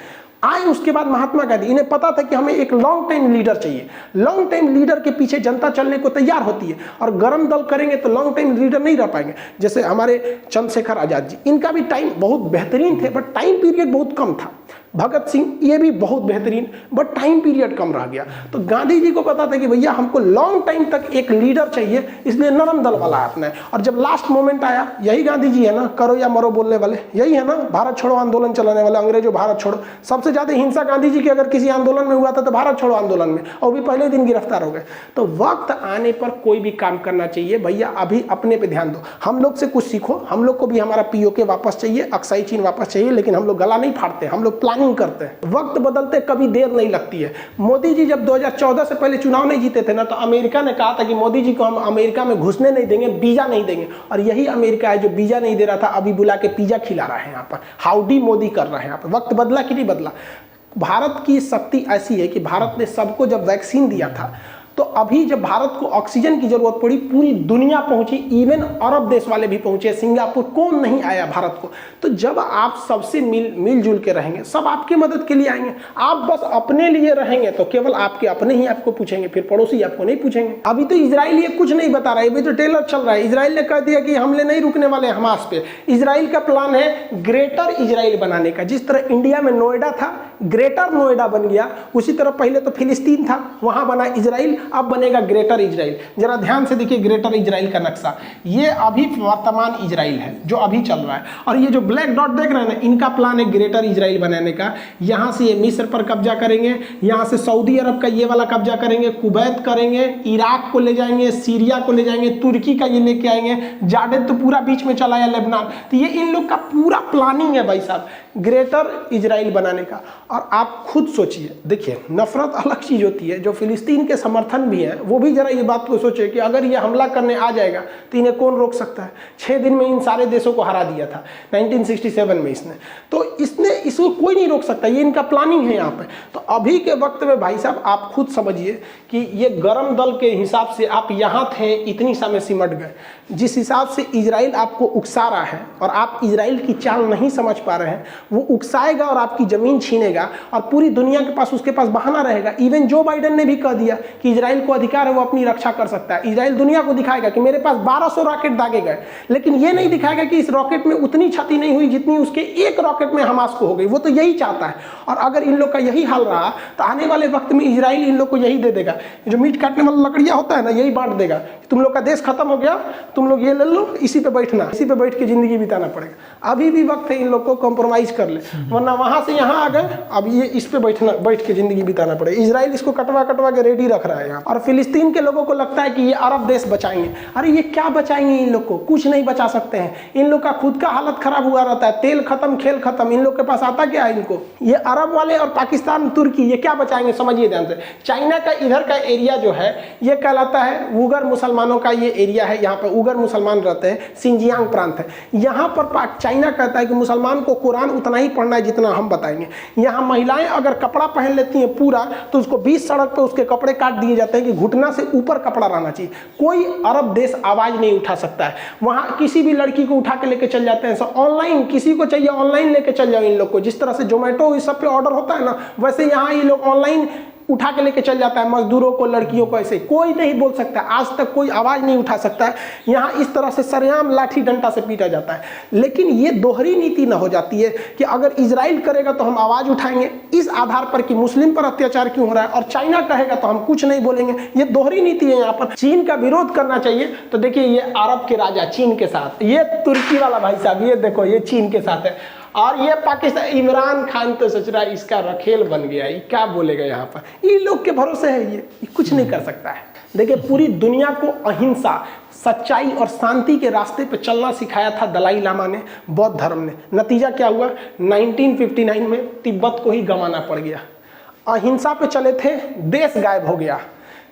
आए उसके बाद महात्मा गांधी, इन्हें पता था कि हमें एक लॉन्ग टाइम लीडर चाहिए। लॉन्ग टाइम लीडर के पीछे जनता चलने को तैयार होती है, और गरम दल करेंगे तो लॉन्ग टाइम लीडर नहीं रह पाएंगे। जैसे हमारे चंद्रशेखर आजाद जी, इनका भी टाइम बहुत बेहतरीन थे, बट टाइम पीरियड बहुत कम था। भगत सिंह, ये भी बहुत बेहतरीन, बट टाइम पीरियड कम रह गया। तो गांधी जी को पता था कि भैया हमको लॉन्ग टाइम तक एक लीडर चाहिए, इसलिए नरम दल वाला अपना है। और जब लास्ट मोमेंट आया, यही गांधी जी है ना, करो या मरो बोलने वाले, यही है ना, भारत छोड़ो आंदोलन चलाने वाले, अंग्रेजों भारत छोड़ो। सबसे ज्यादा हिंसा गांधी जी की अगर किसी आंदोलन में हुआ था तो भारत छोड़ो आंदोलन में, और भी पहले दिन गिरफ्तार हो गए। तो वक्त आने पर कोई भी काम करना चाहिए भैया, अभी अपने पे ध्यान दो। हम लोग से कुछ सीखो, हम लोग को भी हमारा पीओके वापस चाहिए, अक्साई चीन वापस चाहिए, लेकिन हम लोग गला नहीं फाड़ते, हम लोग प्लानिंग करते हैं। वक्त बदलते कभी देर नहीं लगती है। मोदी जी जब 2014 से पहले चुनाव नहीं जीते थे ना, तो अमेरिका ने कहा था कि मोदी जी को हम अमेरिका में घुसने नहीं देंगे, वीजा नहीं देंगे। और यही अमेरिका है जो वीजा नहीं दे रहा था, अभी बुला के पिज्जा खिला रहा है यहाँ पर, हाउडी मोदी कर रहा है यहाँ पर। वक्त बदला कि नहीं बदला? भारत की शक्ति ऐसी है कि भारत ने सबको जब वैक्सीन दिया था, तो अभी जब भारत को ऑक्सीजन की जरूरत पड़ी, पूरी दुनिया पहुंची, इवन अरब देश वाले भी पहुंचे, सिंगापुर, कौन नहीं आया भारत को। तो जब आप सबसे मिलजुल के रहेंगे, सब आपकी मदद के लिए आएंगे। आप बस अपने लिए रहेंगे तो केवल आपके अपने ही आपको पूछेंगे, फिर पड़ोसी आपको नहीं पूछेंगे। अभी तो इजराइल ये कुछ नहीं बता रहा है, अभी तो ट्रेलर चल रहा है। इजराइल ने कह दिया कि हमले नहीं रुकने वाले हमास पे। इजराइल का प्लान है ग्रेटर इजराइल बनाने का। जिस तरह इंडिया में नोएडा था, ग्रेटर नोएडा बन गया, उसी तरह पहले तो फिलिस्तीन था, वहां बना इजराइल, अब बनेगा ग्रेटर इजराइल। जरा ध्यान से देखिए ग्रेटर इजराइल का नक्शा, ये अभी वर्तमान इजराइल है जो अभी चल रहा है, और ये जो ब्लैक डॉट देख रहे हैं ना, इनका प्लान है ग्रेटर इजराइल बनाने का। यहाँ से ये मिस्र पर कब्जा करेंगे, यहाँ से सऊदी अरब का ये वाला कब्जा करेंगे, कुवैत करेंगे, इराक को ले जाएंगे, सीरिया को ले जाएंगे, तुर्की का ये लेके आएंगे, जॉर्डन तो पूरा बीच में चला है, लेबनान। तो ये इन लोग का पूरा प्लानिंग है भाई साहब ग्रेटर इजराइल बनाने का। और आप खुद सोचिए, देखिए नफरत अलग चीज़ होती है, जो फिलिस्तीन के समर्थन भी है वो भी जरा ये बात को सोचे कि अगर ये हमला करने आ जाएगा तो इन्हें कौन रोक सकता है। 6 दिन में इन सारे देशों को हरा दिया था 1967 में इसने, तो इसको कोई नहीं रोक सकता, ये इनका प्लानिंग है यहाँ पे। तो अभी के वक्त में भाई साहब आप खुद समझिए कि ये गरम दल के हिसाब से आप यहाँ थे, इतनी समय सिमट गए, जिस हिसाब से इजराइल आपको उकसा रहा है और आप इजराइल की चाल नहीं समझ पा रहे हैं, वो उकसाएगा और आपकी ज़मीन छीनेगा और पूरी दुनिया के पास उसके पास बहाना रहेगा। इवन जो बाइडेन ने भी कह दिया कि इजराइल को अधिकार है, वो अपनी रक्षा कर सकता है। इजराइल दुनिया को दिखाएगा कि मेरे पास 1200 रॉकेट दागे गए, लेकिन ये नहीं दिखाएगा कि इस रॉकेट में उतनी क्षति नहीं हुई जितनी उसके एक रॉकेट में हमास को हो गई। वो तो यही चाहता है, और अगर इन लोग का यही हाल रहा तो आने वाले वक्त में इजराइल इन लोग को यही दे देगा, जो मीट काटने वाला लकड़ियाँ होता है ना, यही बांट देगा। तुम लोग का देश खत्म हो गया, तुम लोग ये ले लो, इसी पे बैठना, इसी पे बैठ के जिंदगी बिताना पड़ेगा। अभी भी वक्त है इन लोग को कॉम्प्रोमाइज कर ले, वरना वहां से यहाँ आ गए, अब ये इस पे बैठ के जिंदगी बिताना पड़ेगा। इजराइल इसको कटवा के रेडी रख रहा है यहाँ। और फिलिस्तीन के लोगों को लगता है कि ये अरब देश बचाएंगे। अरे ये क्या बचाएंगे, इन लोग को कुछ नहीं बचा सकते हैं। इन लोग का खुद का हालत खराब हुआ रहता है, तेल खत्म खेल खत्म, इन लोग के पास आता क्या है इनको। ये अरब वाले और पाकिस्तान तुर्की ये क्या बचाएंगे, समझिए ध्यान से। चाइना का इधर का एरिया जो है ये कहलाता है उगर मुसलमानों का ये एरिया है, यहाँ पर उगर मुसलमान रहते हैं, सिंजियांग प्रांत है। यहाँ पर चाइना कहता है कि मुसलमान को कुरान उतना ही पढ़ना है जितना हम बताएंगे। यहाँ महिलाएं अगर कपड़ा पहन लेती हैं पूरा, तो उसको 20 सड़क पे उसके कपड़े काट दिए जाते हैं कि घुटना से ऊपर कपड़ा रहना चाहिए। कोई अरब देश आवाज नहीं उठा सकता है। वहाँ किसी भी लड़की को उठा के लेके चल जाते हैं। ऑनलाइन किसी को चाहिए ऑनलाइन लेके चल जाओ इन लोग को, जिस तरह से जोमेटो इस सब पे ऑर्डर होता है ना, वैसे यहाँ ये लोग ऑनलाइन उठा के लेके चल जाता है मजदूरों को, लड़कियों को। ऐसे कोई नहीं बोल सकता, आज तक कोई आवाज़ नहीं उठा सकता है। यहाँ इस तरह से सरेआम लाठी डंडा से पीटा जाता है। लेकिन ये दोहरी नीति ना हो जाती है कि अगर इजराइल करेगा तो हम आवाज़ उठाएंगे इस आधार पर कि मुस्लिम पर अत्याचार क्यों हो रहा है, और चाइना कहेगा तो हम कुछ नहीं बोलेंगे। ये दोहरी नीति है यहाँ पर। चीन का विरोध करना चाहिए तो देखिए ये अरब के राजा चीन के साथ, ये तुर्की वाला भाई साहब ये देखो ये चीन के साथ है, और ये पाकिस्तान इमरान खान तो सोच रहा है इसका रखेल बन गया, ये क्या बोलेगा यहाँ पर। इन लोग के भरोसे है, ये कुछ नहीं कर सकता है। देखिए पूरी दुनिया को अहिंसा, सच्चाई और शांति के रास्ते पे चलना सिखाया था दलाई लामा ने, बौद्ध धर्म ने। नतीजा क्या हुआ, 1959 में तिब्बत को ही गंवाना पड़ गया। अहिंसा पे चले थे, देश गायब हो गया।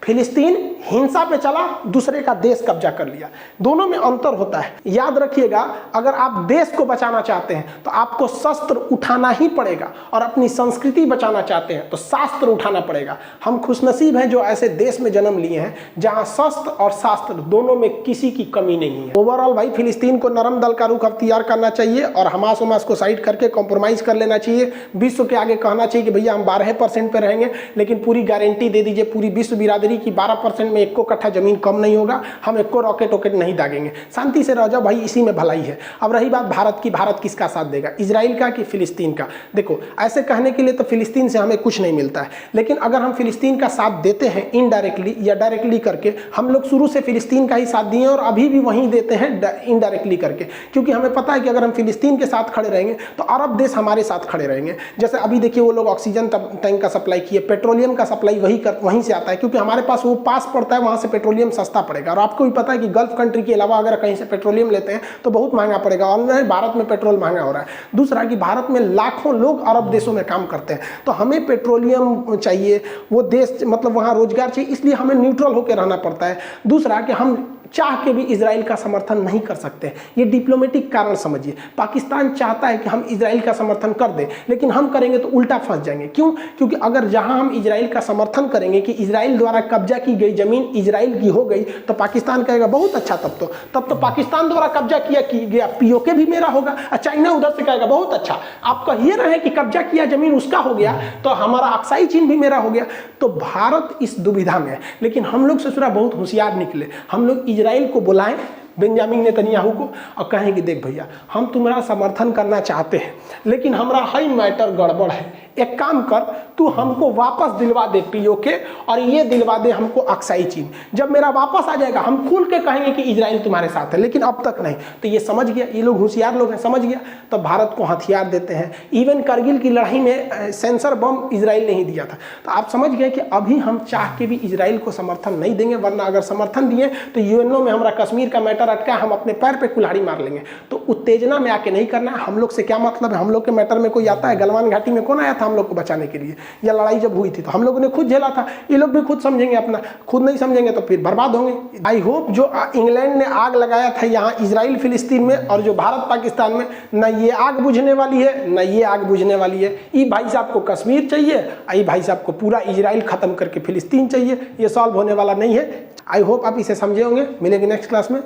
फिलिस्तीन हिंसा पे चला, दूसरे का देश कब्जा कर लिया। दोनों में अंतर होता है, याद रखिएगा। अगर आप देश को बचाना चाहते हैं तो आपको शस्त्र उठाना ही पड़ेगा, और अपनी संस्कृति बचाना चाहते हैं तो शास्त्र उठाना पड़ेगा। हम खुशनसीब हैं जो ऐसे देश में जन्म लिए हैं जहां शस्त्र और शास्त्र दोनों में किसी की कमी नहीं है। ओवरऑल भाई फिलिस्तीन को नरम दल का रुख अख्तियार करना चाहिए और हमास उमास को साइड करके कॉम्प्रोमाइज कर लेना चाहिए। विश्व के आगे कहना चाहिए कि भैया हम 12% पे रहेंगे, लेकिन पूरी गारंटी दे दीजिए पूरी विश्व बिरादरी की 12% में 1 कट्ठा जमीन कम नहीं होगा, हम 1 रॉकेट नहीं दागेंगे, शांति से रह जाओ भाई, इसी में भलाई है। अब रही बात भारत की, भारत किसका साथ देगा, इजराइल का कि फिलिस्तीन का। देखो ऐसे कहने के लिए तो फिलिस्तीन से हमें कुछ नहीं मिलता है, लेकिन अगर हम फिलिस्तीन का साथ देते हैं इनडायरेक्टली या डायरेक्टली करके, हम लोग शुरू से फिलिस्तीन का ही साथ दिए और अभी भी वहीं देते हैं इनडायरेक्टली करके, क्योंकि हमें पता है कि अगर हम फिलिस्तीन के साथ खड़े रहेंगे तो अरब देश हमारे साथ खड़े रहेंगे। जैसे अभी देखिए वो लोग ऑक्सीजन टैंक का सप्लाई किए, पेट्रोलियम का सप्लाई वहीं से आता है, क्योंकि हमारे पास वो पास पड़ता है, वहां से पेट्रोलियम सस्ता पड़ेगा। और आपको भी पता है कि गल्फ कंट्री के अलावा अगर कहीं से पेट्रोलियम लेते हैं तो बहुत महंगा पड़ेगा, और भारत में पेट्रोल महंगा हो रहा है। दूसरा कि भारत में लाखों लोग अरब देशों में काम करते हैं, तो हमें पेट्रोलियम चाहिए, वो देश मतलब वहाँ रोजगार चाहिए, इसलिए हमें न्यूट्रल होकर रहना पड़ता है। दूसरा कि हम चाह के भी इजराइल का समर्थन नहीं कर सकते, ये डिप्लोमेटिक कारण समझिए। पाकिस्तान चाहता है कि हम इजराइल का समर्थन कर दें, लेकिन हम करेंगे तो उल्टा फंस जाएंगे। क्यों? क्योंकि अगर जहां हम इजराइल का समर्थन करेंगे कि इजराइल द्वारा कब्जा की गई जमीन इजराइल की हो गई, तो पाकिस्तान कहेगा बहुत अच्छा, तब तो पाकिस्तान द्वारा कब्जा किया गया पीओके भी मेरा होगा। और चाइना उधर से कहेगा बहुत अच्छा, आप कहिए रहे कि कब्जा किया जमीन उसका हो गया तो हमारा अक्साई चीन भी मेरा हो गया। तो भारत इस दुविधा में है, लेकिन हम लोग ससुरा बहुत होशियार निकले। हम लोग इजराइल को बुलाएं, बेंजामिन नेतन्याहू को और कहें कि देख भैया हम तुम्हारा समर्थन करना चाहते हैं लेकिन हमारा हई मैटर गड़बड़ है, एक काम कर तू हमको वापस दिलवा दे पीओके और ये दिलवा दे हमको अक्साई चीन। जब मेरा वापस आ जाएगा हम खुल के कहेंगे कि इजराइल तुम्हारे साथ है, लेकिन अब तक नहीं। तो ये समझ गया, ये लोग होशियार लोग हैं, समझ गया। तो भारत को हथियार देते हैं। इवन करगिल की लड़ाई में सेंसर बम इजराइल ने ही दिया था। तो आप समझ गए कि अभी हम चाह के भी इजराइल को समर्थन नहीं देंगे, वरना अगर समर्थन दिए तो यूएनओ में हमारा कश्मीर का मैटर अटका, हम अपने पैर पे कुल्हाड़ी मार लेंगे। तो उत्तेजना में आके नहीं करना है। हम लोग से क्या मतलब है? हम लोग के मैटर में कोई आता है? गलवान घाटी में कौन आया था हम लोग को बचाने के लिए? या लड़ाई जब हुई थी तो हम लोगों ने खुद झेला था। ये लोग भी खुद समझेंगे अपना, खुद नहीं समझेंगे तो फिर बर्बाद होंगे। आई होप जो इंग्लैंड ने आग लगाया था यहाँ इजराइल फिलिस्तीन में और जो भारत पाकिस्तान में, न ये आग बुझने वाली है न ये आग बुझने वाली है। ये भाई साहब को कश्मीर चाहिए, ये भाई साहब को पूरा इजराइल खत्म करके फिलिस्तीन चाहिए। ये सॉल्व होने वाला नहीं है। आई होप आप इसे समझे होंगे। मिलेंगे नेक्स्ट क्लास में।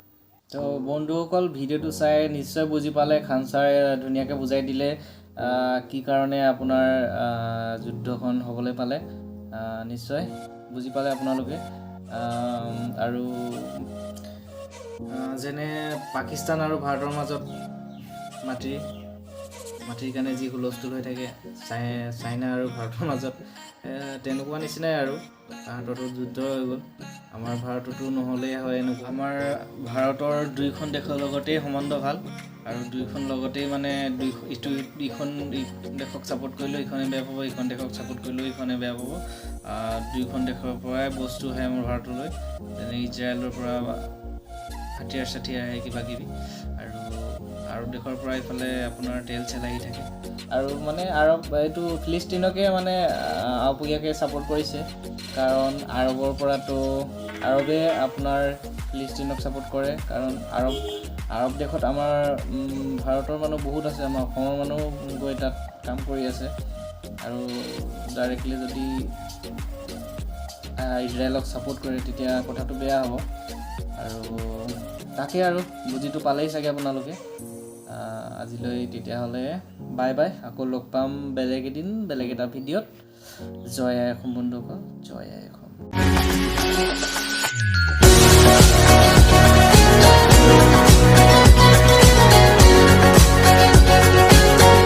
তো বন্ধুসকল ভিডিঅ'টো চাই নিশ্চয় বুজি পালে। খান ছাৰে ধুনীয়াকৈ বুজাই দিলে কি কাৰণে আপোনাৰ যুদ্ধখন হ'বলৈ পালে। নিশ্চয় বুজি পালে আপোনালোকে। আৰু যেনে পাকিস্তান আৰু ভাৰতৰ মাজত মাটিৰ কাৰণে যি হুলস্থুল হৈ থাকে, চাইনা আৰু ভাৰতৰ মাজত তেনেকুৱা নিচিনাই আৰু। তাহাঁতৰতো যুদ্ধ হৈ গ'ল, আমাৰ ভাৰততো নহ'লেই হয় এনেকুৱা। আমাৰ ভাৰতৰ দুইখন দেশৰ লগতেই সম্বন্ধ ভাল আৰু দুইখন লগতেই মানে ইখন দেশক ছাপোৰ্ট কৰিলেও ইখনে বেয়া পাব, ইখন দেশক ছাপোৰ্ট কৰিলেও ইখনে বেয়া পাব। দুইখন দেশৰ পৰাই বস্তু আহে আমাৰ ভাৰতলৈ, যেনে ইজৰাইলৰ পৰা হাতিয়াৰ আহে কিবা কিবি, আৰু আৰৱ দেশৰ পৰা ইফালে আপোনাৰ তেল চেল আহি থাকে। আৰু মানে এইটো ফিলিস্তিনকে মানে আপুয়াকৈ ছাপোৰ্ট কৰিছে, কাৰণ আৰৱৰ পৰাতো আৰৱে আপোনাৰ ফিলিস্তিনক ছাপোৰ্ট কৰে। কাৰণ আৰৱ দেশত আমাৰ ভাৰতৰ মানুহ বহুত আছে, আমাৰ অসমৰ মানুহ গৈ তাত কাম কৰি আছে। আৰু ডাইৰেক্টলি যদি ইজৰাইলক ছাপোৰ্ট কৰে তেতিয়া কথাটো বেয়া হ'ব। আৰু তাকে আৰু বুজিটো পালেই চাগে আপোনালোকে। আজিলৈ তেতিয়াহ'লে বাই বাই, আকৌ লগ পাম বেলেগ এদিন বেলেগ এটা ভিডিঅ'ত। জয় আই অসম বন্ধুসকল, জয় আই অসম।